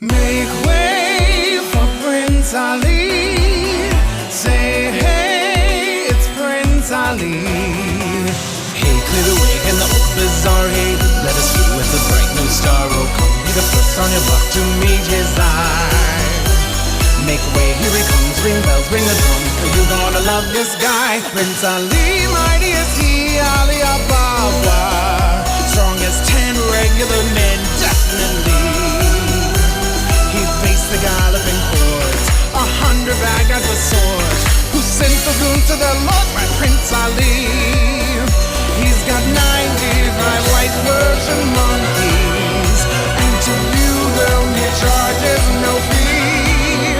Make way for Prince Ali. Say hey, it's Prince Ali. Hey, clear the way in the old bazaar. Hey, let us through with a bright new star. Oh, come be the first on your block to meet his eye. Make way, here he comes. Ring bells, ring the drums, for you gonna love this guy. Prince Ali, mighty as he, Ali Ababa. Strong as 10 regular men, definitely. He faced the galloping hordes, 100 bad guys with swords, who sent the goons to their lord by Prince Ali. He's got 95 white Persian monkeys, and to you they'll need charges, no fee.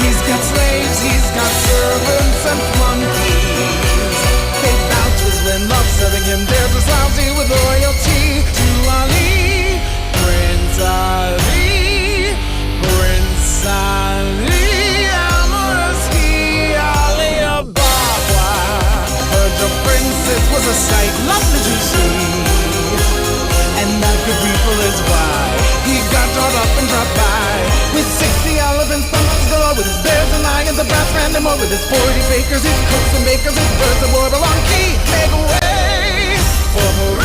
He's got slaves, he's got servants and flunkies. They bow to his when love serving him, they're just lousy with loyalty to Ali. Prince Ali, Prince Ali, amorous he, Ali Ababa. Heard the princess was a sight lovely to see, and that good people is why he got drawn up and dropped by with 60 elephants, pumpkins galore, with his bears and lions, a brass band and more, with his 40 bakers, his cooks and bakers, his birds of war. Belong key, make way for